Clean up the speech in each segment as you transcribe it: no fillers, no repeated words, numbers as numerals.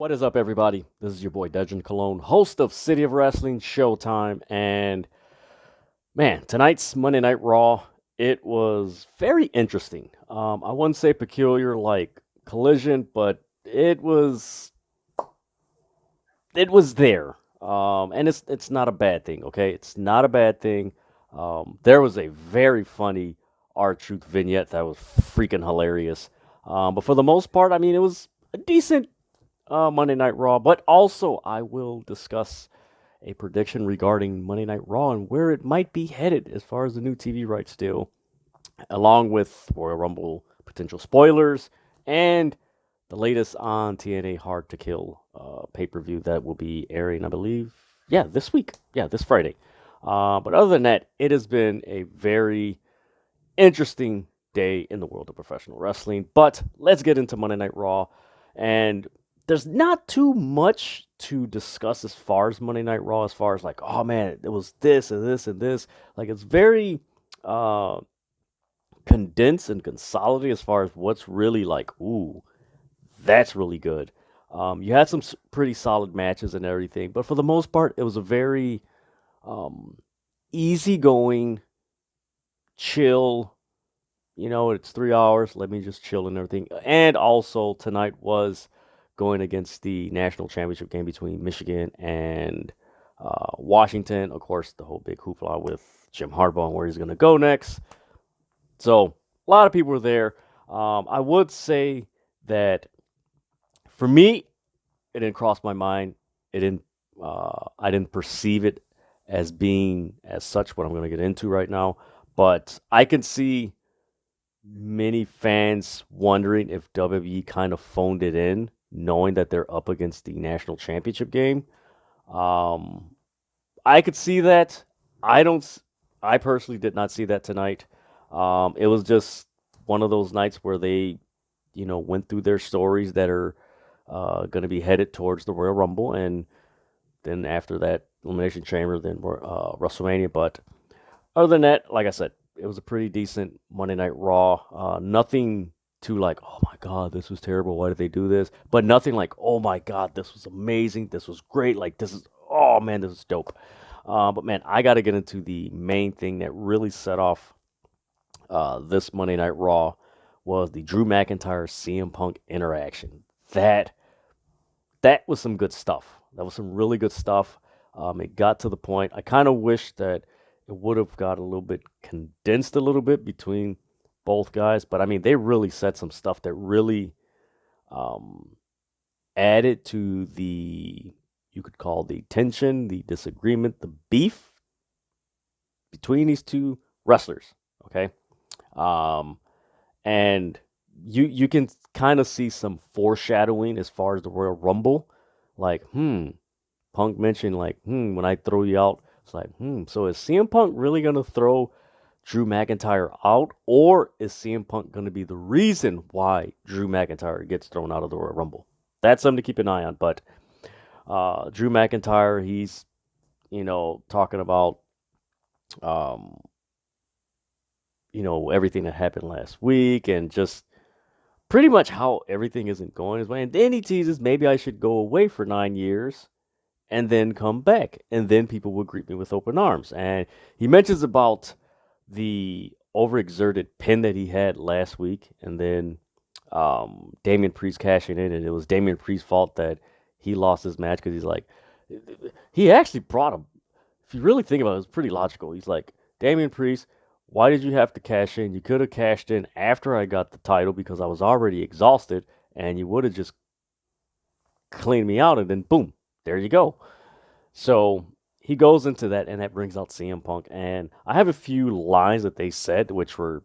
What is up, everybody? This is your boy Dedrian Cologne, host of City of Wrestling Showtime. And man, tonight's Monday Night Raw, it was very interesting. I wouldn't say peculiar like Collision, but it was there. And it's not a bad thing, okay? It's not a bad thing. There was a very funny R-Truth vignette that was freaking hilarious. But for the most part, I mean, it was a decent Monday Night Raw, but also I will discuss a prediction regarding Monday Night Raw and where it might be headed as far as the new TV rights deal, along with Royal Rumble potential spoilers and the latest on TNA Hard to Kill pay per view that will be airing, I believe, this week. Yeah, this Friday. But other than that, it has been a very interesting day in the world of professional wrestling. But let's get into Monday Night Raw. And there's not too much to discuss as far as Monday Night Raw, as far as like, oh man, it was this and this and this. Like, it's very uh, condensed and consolidated as far as what's really like, ooh, that's really good. You had some pretty solid matches and everything, but for the most part, it was a very um, easygoing, chill. It's 3 hours. Let me just chill and everything. And also, tonight was going against the national championship game between Michigan and Washington. Of course, the whole big hoopla with Jim Harbaugh and where he's going to go next. So, a lot of people were there. I would say that for me, it didn't cross my mind. It didn't. I didn't perceive it as being as such. What I'm going to get into right now, but I can see many fans wondering if WWE kind of phoned it in, knowing that they're up against the national championship game. Um, I could see that. I don't. I personally did not see that tonight. It was just one of those nights where they, went through their stories that are going to be headed towards the Royal Rumble, and then after that, Elimination Chamber, then WrestleMania. But other than that, like I said, it was a pretty decent Monday Night Raw. Nothing too like, oh my God, this was terrible. Why did they do this? But nothing like, oh my God, this was amazing. This was great. Like, oh man, this is dope. But man, I got to get into the main thing that really set off this Monday Night Raw was the Drew McIntyre CM Punk interaction. That was some good stuff. That was some really good stuff. It got to the point. I kind of wish that it would have got a little bit condensed a little bit between both guys, but I mean, they really said some stuff that really um, added to you could call the tension, the disagreement, the beef between these two wrestlers. Okay, um, and you can kind of see some foreshadowing as far as the Royal Rumble, like Punk mentioned like when I throw you out, it's like so is CM Punk really gonna throw Drew McIntyre out, or is CM Punk gonna be the reason why Drew McIntyre gets thrown out of the Royal Rumble? That's something to keep an eye on. But Drew McIntyre, he's talking about um, everything that happened last week and just pretty much how everything isn't going his way. And then he teases maybe I should go away for 9 years and then come back, and then people will greet me with open arms. And he mentions about the overexerted pin that he had last week, and then Damian Priest cashing in, and it was Damian Priest's fault that he lost his match because he's like, he actually brought him. If you really think about it, it's pretty logical. He's like, Damian Priest, why did you have to cash in? You could have cashed in after I got the title because I was already exhausted, and you would have just cleaned me out, and then boom, there you go. So he goes into that, and that brings out CM Punk. And I have a few lines that they said, which were,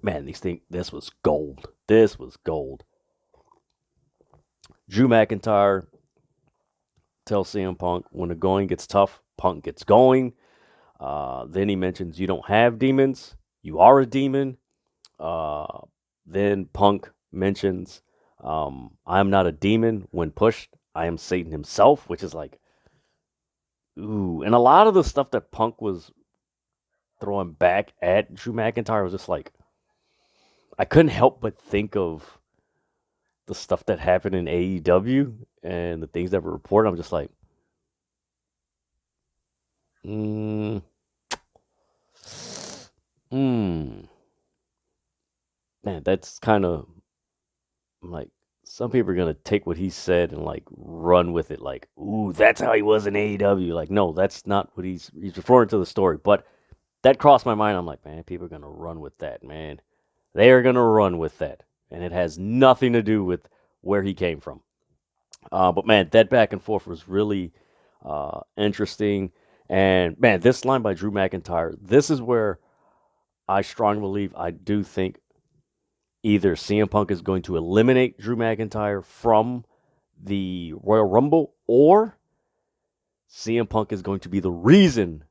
man, this was gold. This was gold. Drew McIntyre tells CM Punk, when the going gets tough, Punk gets going. Then he mentions, you don't have demons. You are a demon. Then Punk mentions, I am not a demon. When pushed, I am Satan himself, which is like, ooh. And a lot of the stuff that Punk was throwing back at Drew McIntyre was just like, I couldn't help but think of the stuff that happened in AEW and the things that were reported, I'm just like, mm, mm, man, that's kind of like some people are gonna take what he said and like run with it, like, ooh, that's how he was in AEW. Like, no, that's not what he's referring to the story. But that crossed my mind. I'm like, man, people are gonna run with that, man. They are gonna run with that, and it has nothing to do with where he came from. But man, that back and forth was really interesting. And man, this line by Drew McIntyre, this is where I strongly believe I do think either CM Punk is going to eliminate Drew McIntyre from the Royal Rumble, or CM Punk is going to be the reason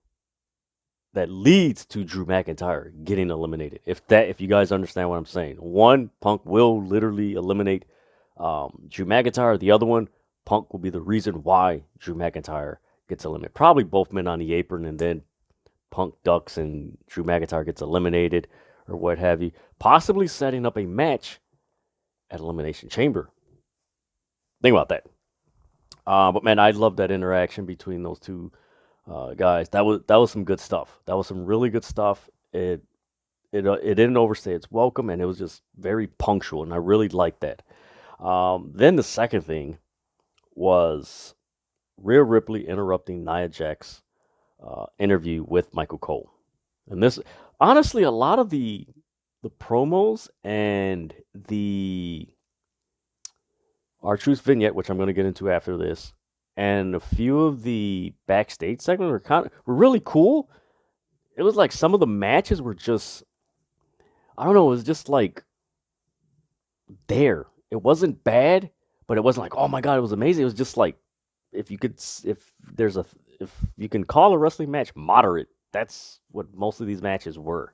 that leads to Drew McIntyre getting eliminated. If you guys understand what I'm saying, one, Punk will literally eliminate Drew McIntyre. The other one, Punk will be the reason why Drew McIntyre gets eliminated. Probably both men on the apron, and then Punk ducks and Drew McIntyre gets eliminated or what have you. Possibly setting up a match at Elimination Chamber. Think about that. But man, I love that interaction between those two guys. That was some good stuff. That was some really good stuff. It didn't overstay its welcome, and it was just very punctual, and I really liked that. Then the second thing was Rhea Ripley interrupting Nia Jax interview with Michael Cole, and this honestly a lot of the promos and the R-Truth vignette, which I'm going to get into after this, and a few of the backstage segments were really cool. It was like some of the matches were just, I don't know, it was just like there. It wasn't bad, but it wasn't like, oh my god, it was amazing. It was just like, if you can call a wrestling match moderate, that's what most of these matches were.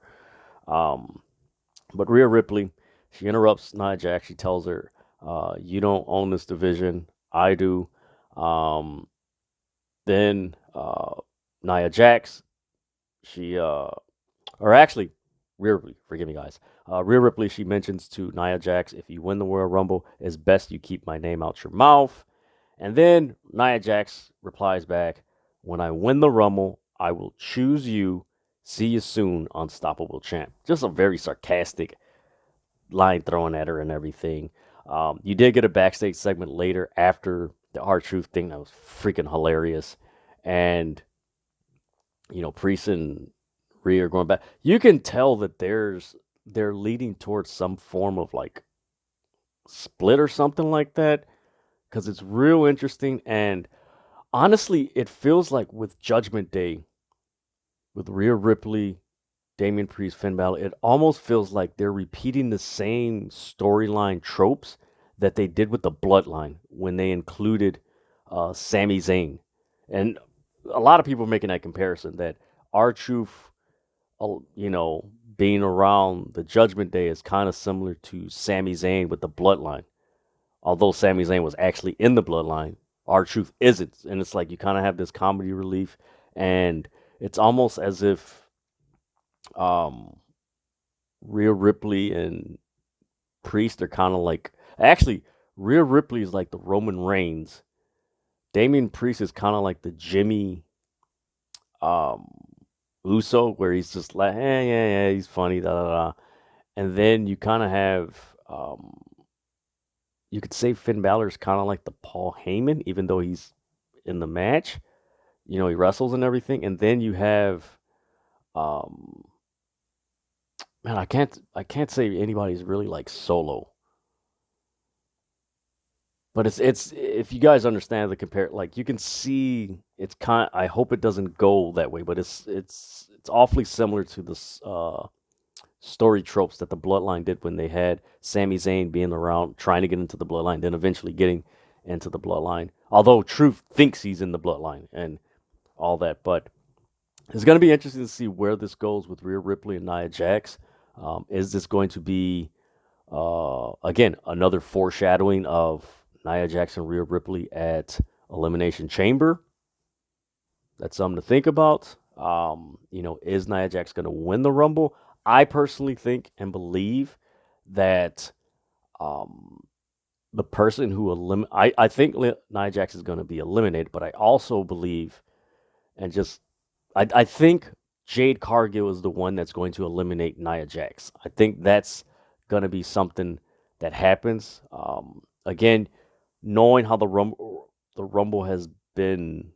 Um, but Rhea Ripley, she interrupts Nia Jax. She tells her, "You don't own this division. I do." Then Nia Jax, she or actually, Rhea Ripley, forgive me, guys. Rhea Ripley, she mentions to Nia Jax, if you win the Royal Rumble, it's best you keep my name out your mouth. And then Nia Jax replies back, when I win the Rumble, I will choose you. See you soon, Unstoppable Champ. Just a very sarcastic line thrown at her and everything. You did get a backstage segment later after the R-Truth thing that was freaking hilarious. And, Priest and Rhea are going back. You can tell that they're leading towards some form of like split or something like that, because it's real interesting. And honestly, it feels like with Judgment Day, with Rhea Ripley, Damian Priest, Finn Balor, it almost feels like they're repeating the same storyline tropes that they did with the Bloodline when they included Sami Zayn. And a lot of people are making that comparison that R-Truth, being around the Judgment Day is kind of similar to Sami Zayn with the Bloodline. Although Sami Zayn was actually in the Bloodline, R-Truth isn't. And it's like you kind of have this comedy relief, and it's almost as if Rhea Ripley and Priest are kind of like, actually, Rhea Ripley is like the Roman Reigns. Damian Priest is kind of like the Jimmy Uso, where he's just like, yeah, he's funny, da da da. And then you kind of have, you could say Finn Balor is kind of like the Paul Heyman, even though he's in the match. He wrestles and everything. And then you have, um, man, I can't say anybody's really like Solo. But it's if you guys understand the compare, like you can see it's kind. I hope it doesn't go that way, but it's awfully similar to the story tropes that the Bloodline did when they had Sami Zayn being around, trying to get into the Bloodline, then eventually getting into the Bloodline. Although Truth thinks he's in the Bloodline and all that, but it's going to be interesting to see where this goes with Rhea Ripley and Nia Jax. Is this going to be again another foreshadowing of Nia Jax and Rhea Ripley at Elimination Chamber? That's something to think about. Is Nia Jax going to win the Rumble? I personally think and believe that the person who I think Nia Jax is going to be eliminated, but I also believe and just I think Jade Cargill is the one that's going to eliminate Nia Jax. I think that's going to be something that happens. Again, knowing how the Rumble has been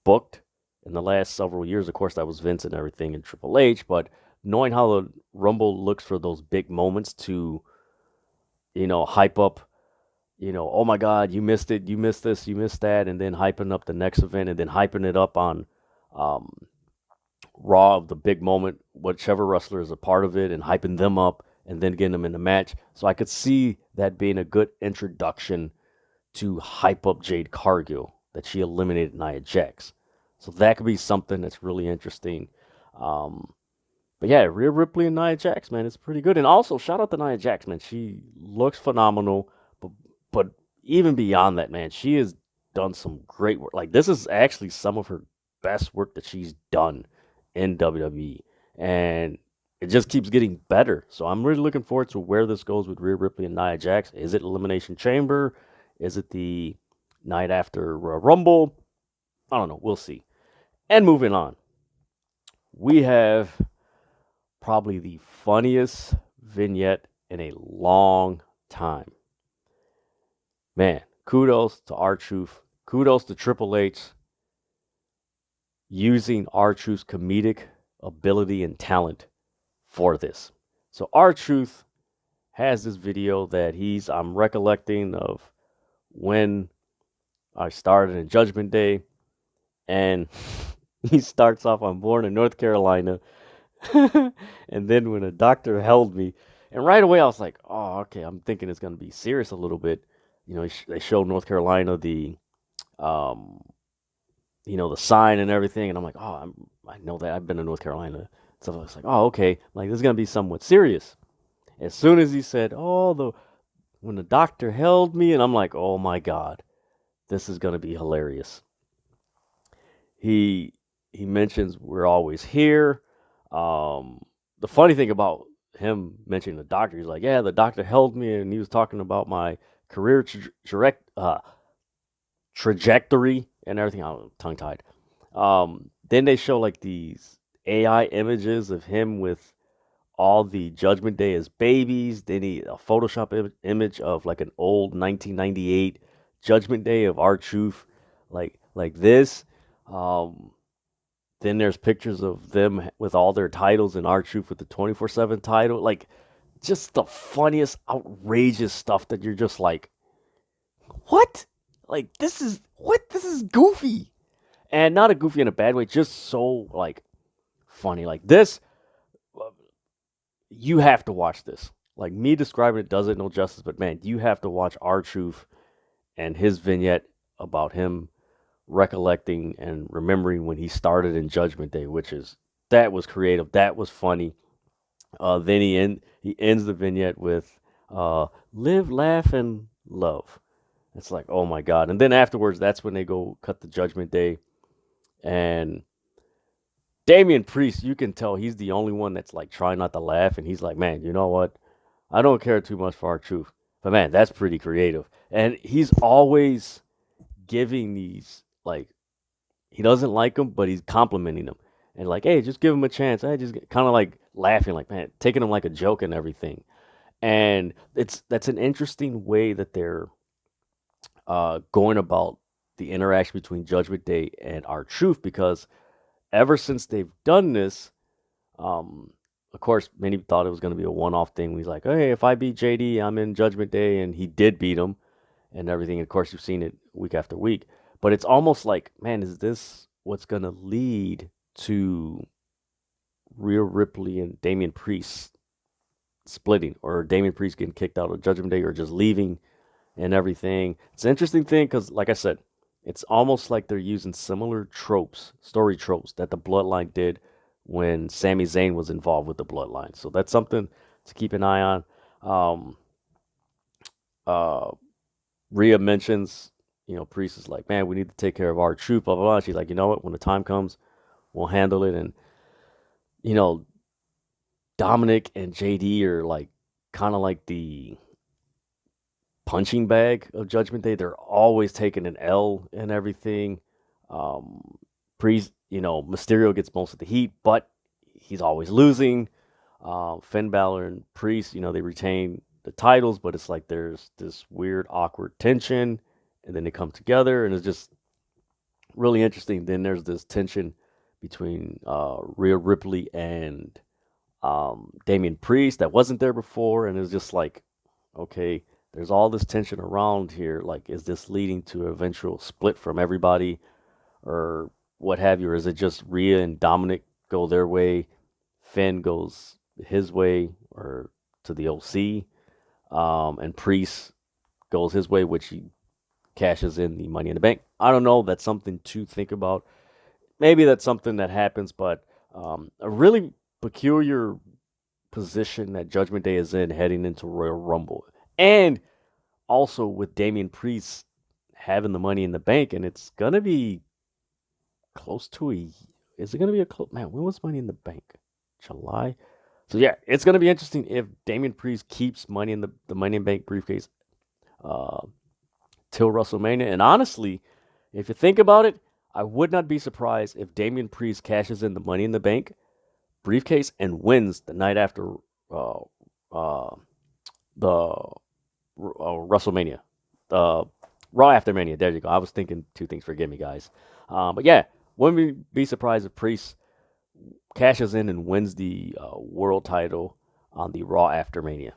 booked in the last several years. Of course, that was Vince and everything and Triple H, but knowing how the Rumble looks for those big moments to, hype up, oh my God, you missed it, you missed this, you missed that, and then hyping up the next event and then hyping it up on um, Raw of the big moment, whichever wrestler is a part of it, and hyping them up and then getting them in the match. So I could see that being a good introduction to hype up Jade Cargill, that she eliminated Nia Jax. So that could be something that's really interesting. Um, but yeah, Rhea Ripley and Nia Jax, man, it's pretty good. And also, shout out to Nia Jax, man. She looks phenomenal. But, but even beyond that, man, she has done some great work. Like, this is actually some of her best work that she's done in WWE. And it just keeps getting better. So I'm really looking forward to where this goes with Rhea Ripley and Nia Jax. Is it Elimination Chamber? Is it the night after Rumble? I don't know. We'll see. And moving on, we have probably the funniest vignette in a long time. Man, kudos to R-Truth. Kudos to Triple H using R-Truth's comedic ability and talent for this. So R-Truth has this video that I'm recollecting of when I started in Judgment Day, and he starts off, I'm born in North Carolina, and then when a doctor held me, and right away I was like, oh, okay, I'm thinking it's going to be serious a little bit. They show North Carolina um, the sign and everything, and I'm like, oh, I know that, I've been to North Carolina. So I was like, oh, okay, like this is going to be somewhat serious. As soon as he said, when the doctor held me, and I'm like, oh my God, this is going to be hilarious. He mentions we're always here. The funny thing about him mentioning the doctor, he's like, yeah, the doctor held me, and he was talking about my career trajectory and everything. I'm tongue tied. Then they show like these AI images of him with all the Judgment Day as babies. Then a Photoshop image of like an old 1998 Judgment Day of R-Truth, like this. Then there's pictures of them with all their titles and R-Truth with the 24/7 title. Like, just the funniest, outrageous stuff that you're just like, what? Like, this is what? This is goofy, and not a goofy in a bad way. Just so like funny. Like this, you have to watch this. Like me describing it does it no justice, but man, you have to watch R-Truth and his vignette about him recollecting and remembering when he started in Judgment Day, that was creative, that was funny. Then he ends the vignette with "Live, laugh, and love." It's like, oh my God! And then afterwards, that's when they go cut the Judgment Day, and Damian Priest, you can tell he's the only one that's like trying not to laugh, and he's like, man, you know what? I don't care too much for R-Truth, but man, that's pretty creative. And he's always giving these like he doesn't like them, but he's complimenting them and like, hey, just give him a chance. I just kind of like laughing, like man, taking him like a joke and everything. And that's an interesting way that they're going about the interaction between Judgment Day and R-Truth, because ever since they've done this, um, of course, many thought it was going to be a one-off thing. He's like, hey, if I beat JD, I'm in Judgment Day, and he did beat him and everything. Of course, you've seen it week after week. But it's almost like, man, is this what's going to lead to Rhea Ripley and Damian Priest splitting, or Damian Priest getting kicked out of Judgment Day, or just leaving and everything? It's an interesting thing because, like I said, it's almost like they're using similar tropes, story tropes, that the Bloodline did when Sami Zayn was involved with the Bloodline. So that's something to keep an eye on. Rhea mentions, Priest is like, man, we need to take care of R-Truth, blah, blah, blah. She's like, you know what? When the time comes, we'll handle it. And, you know, Dominic and JD are like kind of like the punching bag of Judgment Day. They're always taking an L and everything. Priest, Mysterio gets most of the heat, but he's always losing. Finn Balor and Priest, they retain the titles, but it's like there's this weird, awkward tension, and then they come together, and it's just really interesting. Then there's this tension between Rhea Ripley and Damian Priest that wasn't there before, and it's just like, okay, there's all this tension around here. Like, is this leading to an eventual split from everybody, or what have you? Or is it just Rhea and Dominic go their way, Finn goes his way, or to the OC, and Priest goes his way, which he cashes in the Money in the Bank. I don't know. That's something to think about. Maybe that's something that happens, but a really peculiar position that Judgment Day is in heading into Royal Rumble. And also with Damian Priest having the Money in the Bank, and it's going to be close to a. Is it going to be a close. Man, when was Money in the Bank? July? So yeah, it's going to be interesting if Damian Priest keeps money in the Money in the Bank briefcase uh, till WrestleMania. And honestly, if you think about it, I would not be surprised if Damian Priest cashes in the Money in the Bank briefcase and wins the night after uh, uh, the WrestleMania, Raw after Mania. There you go. I was thinking two things. Forgive me, guys. But yeah, wouldn't be surprised if Priest cashes in and wins the world title on the Raw after Mania.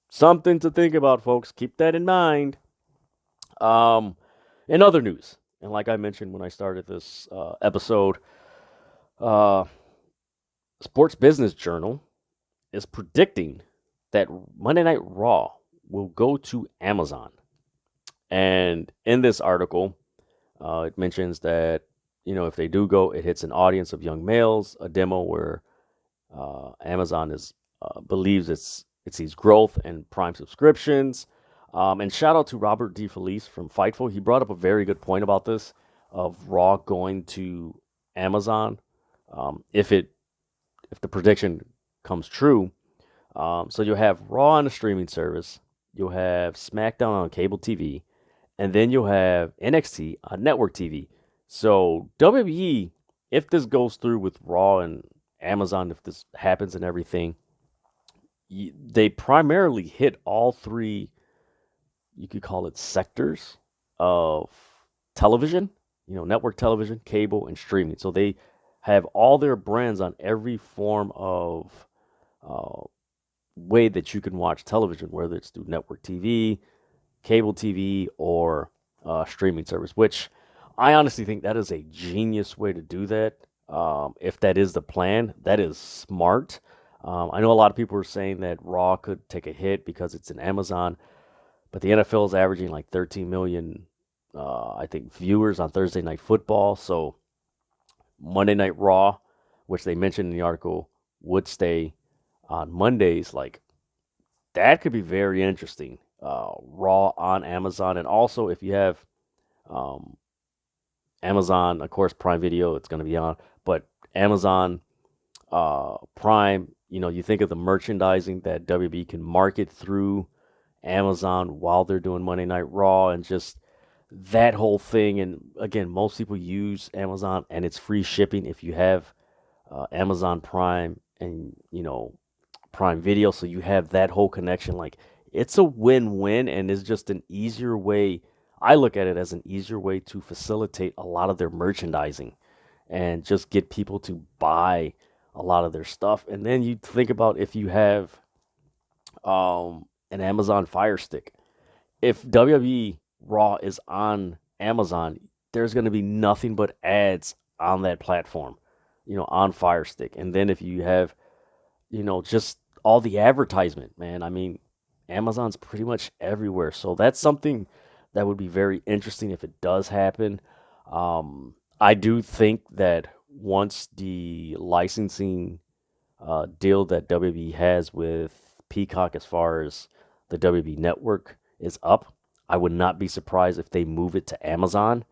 Something to think about, folks. Keep that in mind. Um, in other news, and like I mentioned when I started this episode, uh, Sports Business Journal is predicting that Monday Night Raw will go to Amazon. And in this article, it mentions that if they do go, it hits an audience of young males. A demo where Amazon is believes it sees growth and Prime subscriptions. And shout out to Robert DeFelice from Fightful. He brought up a very good point about this of Raw going to Amazon. If the prediction comes true, so you'll have Raw on a streaming service, you'll have SmackDown on cable TV, and then you'll have NXT on network TV. So WWE, if this goes through with Raw and Amazon, if this happens and everything, they primarily hit all three, you could call it sectors of television, network television, cable, and streaming. So they have all their brands on every form of uh, way that you can watch television, whether it's through network TV, cable TV, or streaming service, which I honestly think that is a genius way to do that. If that is the plan, that is smart. I know a lot of people are saying that Raw could take a hit because it's in Amazon, but the NFL is averaging like 13 million, I think, viewers on Thursday Night Football. So Monday Night Raw, which they mentioned in the article, would stay on Mondays. Like, that could be very interesting. Raw on Amazon, and also if you have um, Amazon, of course, Prime Video, it's going to be on, but Amazon Prime, you think of the merchandising that WB can market through Amazon while they're doing Monday Night Raw, and just that whole thing. And again, most people use Amazon, and it's free shipping if you have Amazon Prime and Prime Video, so you have that whole connection. Like, it's a win-win, and it's just an easier way. I look at it as an easier way to facilitate a lot of their merchandising and just get people to buy a lot of their stuff. And then you think about if you have an Amazon Fire Stick. If WWE Raw is on Amazon, there's going to be nothing but ads on that platform, on Fire Stick. And then if you have, just all the advertisement, man, I mean, Amazon's pretty much everywhere. So that's something that would be very interesting if it does happen. I do think that once the licensing deal that WB has with Peacock, as far as the WB network, is up, I would not be surprised if they move it to Amazon.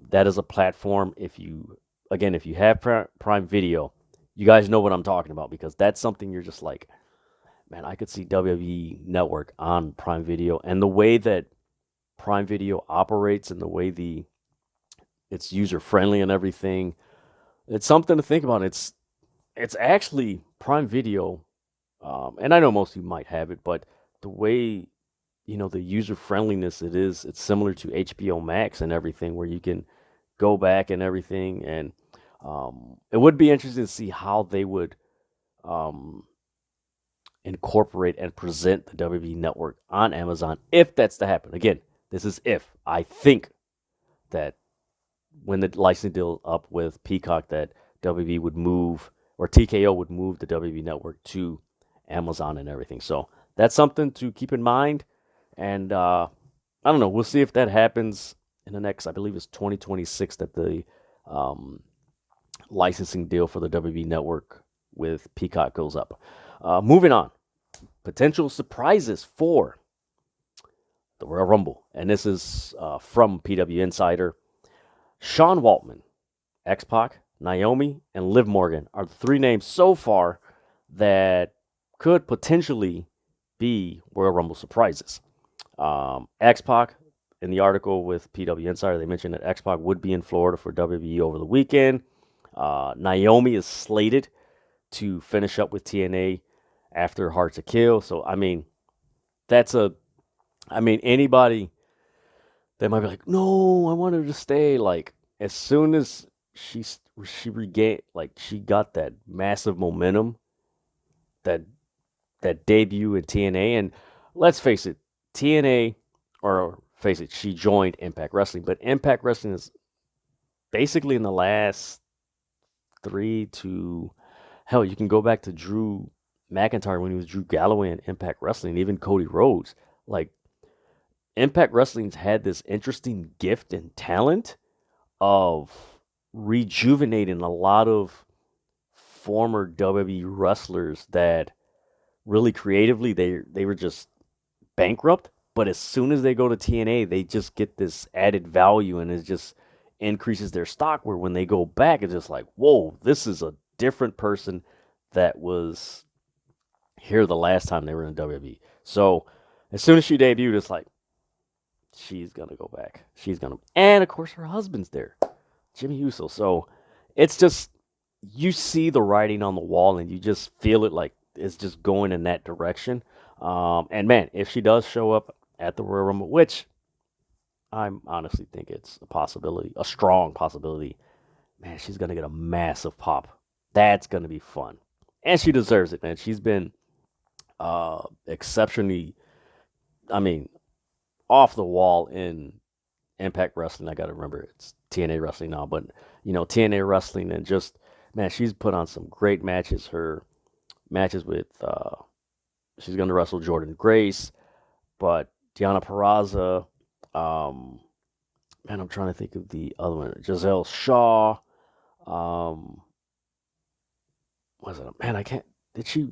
That is a platform. If you have Prime Video, you guys know what I'm talking about, because that's something you're just like, man, I could see WWE Network on Prime Video, and the way that Prime Video operates and the way it's user friendly and everything. It's something to think about. It's actually Prime Video, and I know most of you might have it, but the way the user friendliness it's similar to HBO Max and everything, where you can go back and everything, and it would be interesting to see how they would um, incorporate and present the WWE Network on Amazon if that's to happen. Again, this is if. I think that when the licensing deal up with Peacock, that WB would move, or TKO would move the WB Network to Amazon and everything. So that's something to keep in mind. And I don't know. We'll see if that happens in the next, I believe it's 2026 that the um, licensing deal for the WB Network with Peacock goes up. Moving on. Potential surprises for the Royal Rumble. And this is from PW Insider. Sean Waltman, X-Pac, Naomi, and Liv Morgan are the three names so far that could potentially be Royal Rumble surprises. X-Pac, in the article with PW Insider, they mentioned that X-Pac would be in Florida for WWE over the weekend. Naomi is slated to finish up with TNA after Hard to Kill. So, I mean, anybody that might be like, no, I want her to stay. Like, as soon as she regained, like, she got that massive momentum, that debut in TNA, and let's face it, she joined Impact Wrestling, but Impact Wrestling is basically in the last you can go back to Drew McIntyre when he was Drew Galloway in Impact Wrestling, even Cody Rhodes. Like, Impact Wrestling's had this interesting gift and talent of rejuvenating a lot of former WWE wrestlers that really creatively they were just bankrupt, but as soon as they go to TNA, they just get this added value, and it just increases their stock, where when they go back, it's just like, whoa, this is a different person that was here the last time they were in WWE. So as soon as she debuted, it's like, she's gonna go back. And of course her husband's there, Jimmy Uso. So it's just, you see the writing on the wall, and you just feel it, like it's just going in that direction. And man, if she does show up at the Royal Rumble, which I honestly think it's a possibility, a strong possibility, man, she's gonna get a massive pop. That's gonna be fun, and she deserves it, man. She's been exceptionally, I mean, off the wall in Impact Wrestling. I got to remember it's TNA Wrestling now, but TNA Wrestling, and just, man, she's put on some great matches. Her matches with she's going to wrestle Jordan Grace, but Deonna Purrazzo, man, I'm trying to think of the other one, Giselle Shaw, was it, man, I can't, did she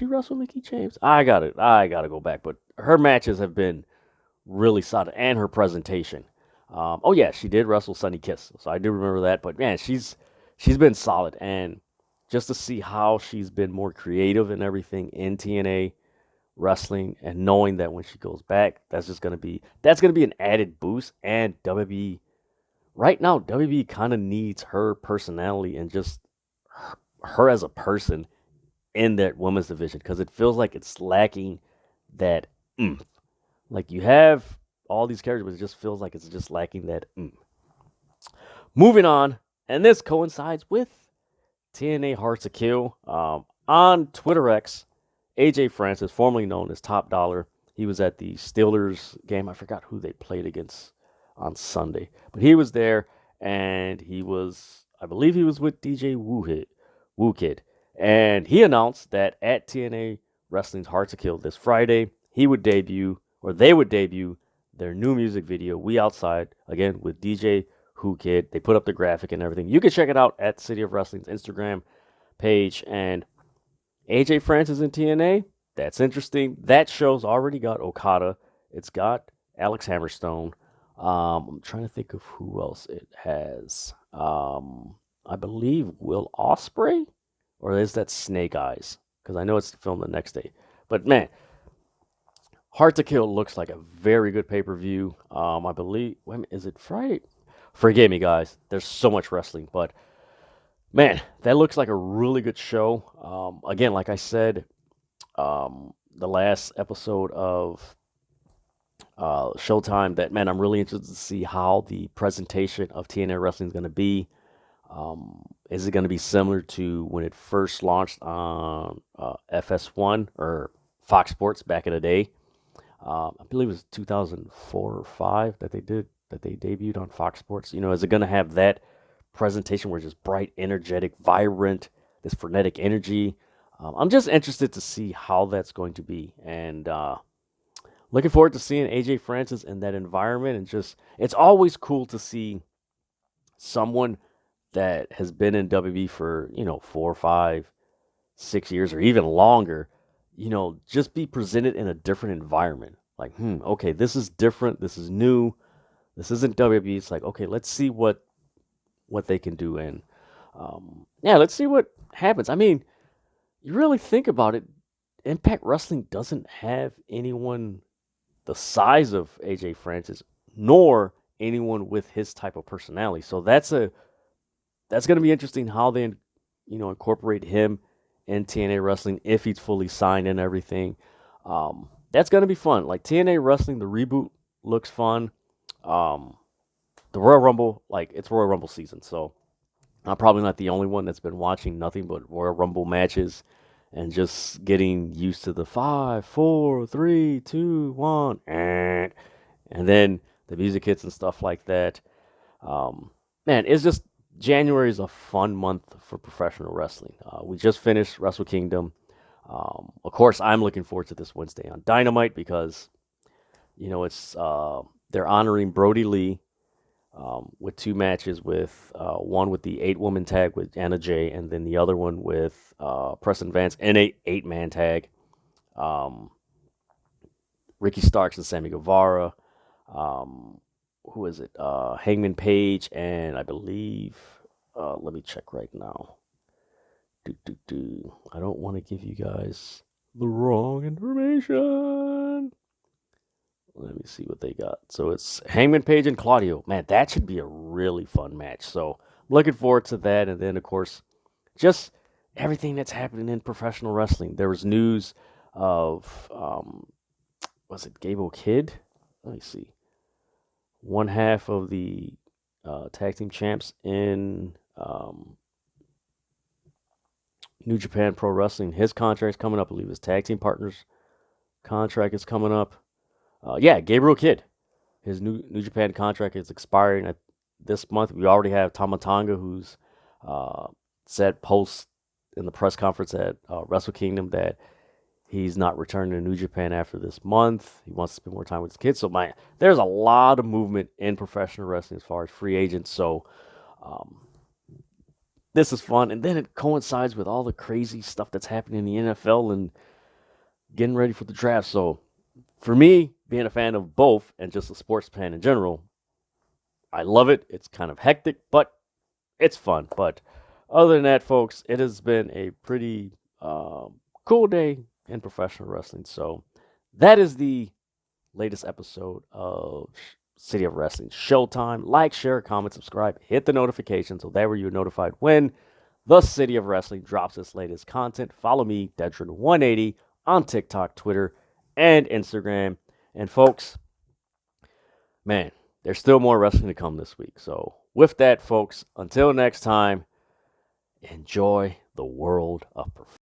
wrestle Mickey James? I gotta go back, but her matches have been really solid, and her presentation. Oh yeah, she did wrestle Sunny Kiss, so I do remember that. But man, she's been solid, and just to see how she's been more creative and everything in TNA Wrestling, and knowing that when she goes back, that's gonna be an added boost. And WB right now, WB kind of needs her personality and just her as a person in that women's division, because it feels like it's lacking that oomph. Like, you have all these characters, but it just feels like it's just lacking that oomph. Moving on, and this coincides with TNA Hard to Kill. On Twitter X, AJ Francis, formerly known as Top Dollar, he was at the Steelers game. I forgot who they played against on Sunday, but he was there, and I believe he was with DJ Woo Kid. And he announced that at TNA Wrestling's Hard to Kill this Friday, they would debut their new music video, We Outside, again with DJ Who Kid. They put up the graphic and everything. You can check it out at City of Wrestling's Instagram page. And AJ Francis in TNA, that's interesting. That show's already got Okada. It's got Alex Hammerstone. I'm trying to think of who else it has. I believe Will Ospreay? Or is that Snake Eyes? because I know it's filmed the next day. But man, Hard to Kill looks like a very good pay per view. I believe. Wait a minute, is it Friday? Forgive me, guys. There's so much wrestling, but man, that looks like a really good show. Again, like I said, the last episode of Showtime, that man, I'm really interested to see how the presentation of TNA wrestling is going to be. Is it going to be similar to when it first launched on FS1 or Fox Sports back in the day? I believe it was 2004 or five that they debuted on Fox Sports. Is it going to have that presentation where it's just bright, energetic, vibrant, this frenetic energy? I'm just interested to see how that's going to be, and looking forward to seeing AJ Francis in that environment. And just it's always cool to see someone that has been in WB for 4, 5, 6 years, or even longer, just be presented in a different environment. Like, okay, this is different. This is new. This isn't WB. It's like, okay, let's see what they can do, and yeah, let's see what happens. I mean, you really think about it, Impact Wrestling doesn't have anyone the size of AJ Francis, nor anyone with his type of personality. So that's going to be interesting how they incorporate him in TNA wrestling if he's fully signed and everything. That's going to be fun. Like TNA wrestling, the reboot looks fun. The Royal Rumble, like it's Royal Rumble season, so I'm probably not the only one that's been watching nothing but Royal Rumble matches and just getting used to the 5, 4, 3, 2, 1, and then the music hits and stuff like that. Man, it's just January is a fun month for professional wrestling. We just finished Wrestle Kingdom. Of course, I'm looking forward to this Wednesday on Dynamite because it's they're honoring Brody Lee with 2 matches, with one with the 8-woman tag with Anna Jay, and then the other one with Preston Vance in a 8-man tag. Ricky Starks and Sammy Guevara. Who is it? Hangman Page, and I believe, let me check right now. I don't want to give you guys the wrong information. Let me see what they got. So it's Hangman Page and Claudio. Man, that should be a really fun match. So I'm looking forward to that. And then, of course, just everything that's happening in professional wrestling. There was news of, was it Gable Kidd? Let me see. One half of the tag team champs in New Japan Pro Wrestling. His contract's coming up. I believe his tag team partner's contract is coming up. Yeah, Gabriel Kidd. His New Japan contract is expiring this month. We already have Tama Tonga, who's said post in the press conference at Wrestle Kingdom that he's not returning to New Japan after this month. He wants to spend more time with his kids. So, there's a lot of movement in professional wrestling as far as free agents. So, this is fun. And then it coincides with all the crazy stuff that's happening in the NFL and getting ready for the draft. So, for me, being a fan of both and just a sports fan in general, I love it. It's kind of hectic, but it's fun. But other than that, folks, it has been a pretty cool day in professional wrestling. So that is the latest episode of City of Wrestling Showtime. Like, share, comment, subscribe, hit the notification so that way you're notified when the City of Wrestling drops its latest content. Follow me, Dedrian180, on TikTok, Twitter, and Instagram. And folks, man, there's still more wrestling to come this week. So with that, folks, until next time, enjoy the world of professional